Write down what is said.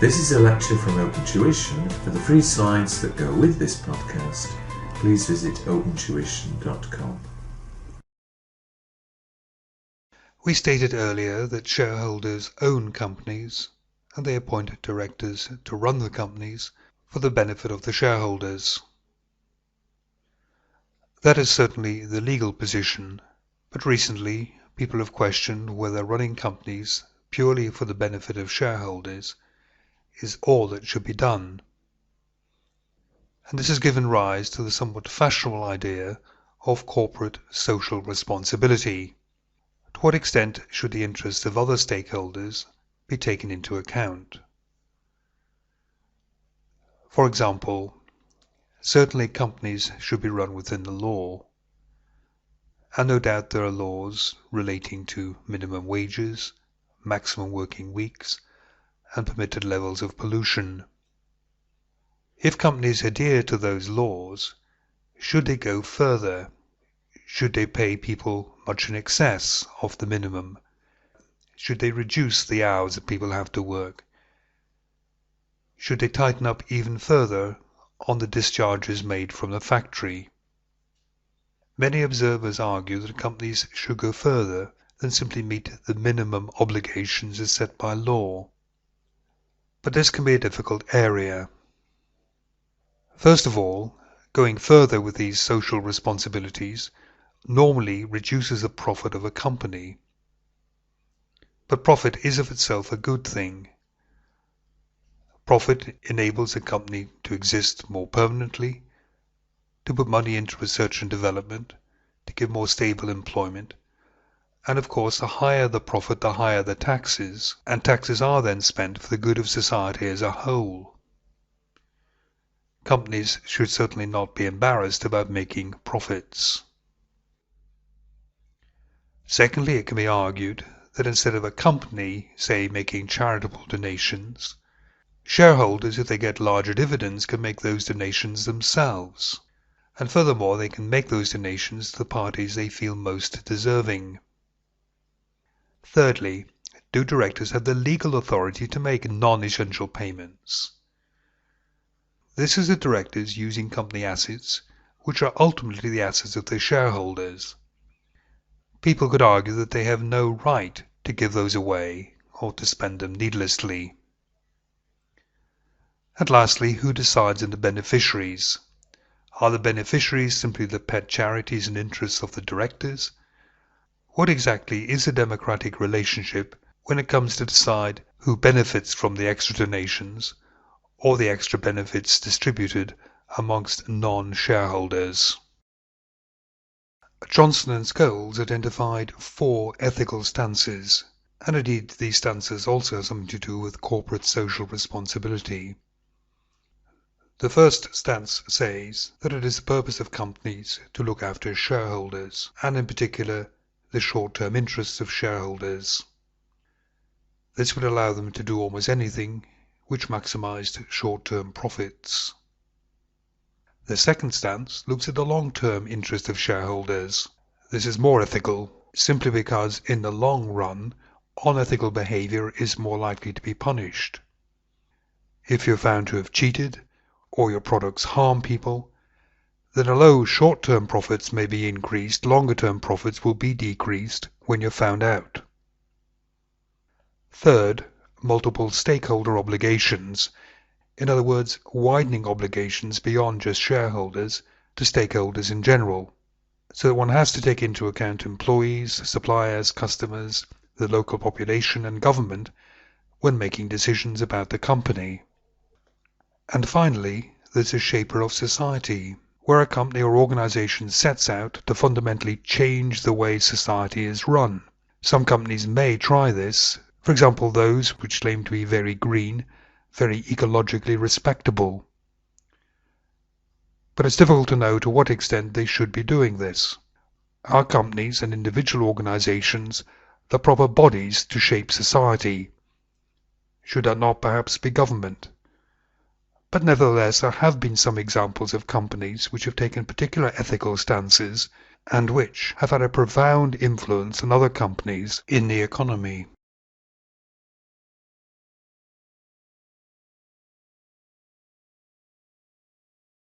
This is a lecture from Open Tuition. For the free slides that go with this podcast, please visit opentuition.com. We stated earlier that shareholders own companies and they appoint directors to run the companies for the benefit of the shareholders. That is certainly the legal position, but recently people have questioned whether running companies purely for the benefit of shareholders is all that should be done. And this has given rise to the somewhat fashionable idea of corporate social responsibility. To what extent should the interests of other stakeholders be taken into account? For example, certainly companies should be run within the law, and no doubt there are laws relating to minimum wages, maximum working weeks, and permitted levels of pollution. If companies adhere to those laws, should they go further? Should they pay people much in excess of the minimum? Should they reduce the hours that people have to work? Should they tighten up even further on the discharges made from the factory? Many observers argue that companies should go further than simply meet the minimum obligations as set by law. But this can be a difficult area. First of all, going further with these social responsibilities normally reduces the profit of a company. But profit is of itself a good thing. Profit enables a company to exist more permanently, to put money into research and development, to give more stable employment, and of course the higher the profit, the higher the taxes, and taxes are then spent for the good of society as a whole. Companies should certainly not be embarrassed about making profits. Secondly, it can be argued that instead of a company, say, making charitable donations, shareholders, if they get larger dividends, can make those donations themselves. And furthermore, they can make those donations to the parties they feel most deserving. Thirdly, do directors have the legal authority to make non-essential payments? This is the directors using company assets, which are ultimately the assets of their shareholders. People could argue that they have no right to give those away or to spend them needlessly. And lastly, who decides on the beneficiaries? Are the beneficiaries simply the pet charities and interests of the directors? What exactly is the democratic relationship when it comes to decide who benefits from the extra donations or the extra benefits distributed amongst non-shareholders? Johnson and Scholes identified 4 ethical stances, and indeed these stances also have something to do with corporate social responsibility. The first stance says that it is the purpose of companies to look after shareholders, and in particular the short-term interests of shareholders. This would allow them to do almost anything which maximized short-term profits. The second stance looks at the long-term interest of shareholders. This is more ethical, simply because in the long run, unethical behavior is more likely to be punished. If you're found to have cheated, or your products harm people, then although short-term profits may be increased, longer-term profits will be decreased when you're found out. Third, multiple stakeholder obligations. In other words, widening obligations beyond just shareholders to stakeholders in general, so that one has to take into account employees, suppliers, customers, the local population and government when making decisions about the company. And finally, there's a shaper of society, where a company or organization sets out to fundamentally change the way society is run. Some companies may try this, for example those which claim to be very green, very ecologically respectable. But it's difficult to know to what extent they should be doing this. Are companies and individual organizations the proper bodies to shape society? Should that not perhaps be government? But nevertheless, there have been some examples of companies which have taken particular ethical stances and which have had a profound influence on other companies in the economy.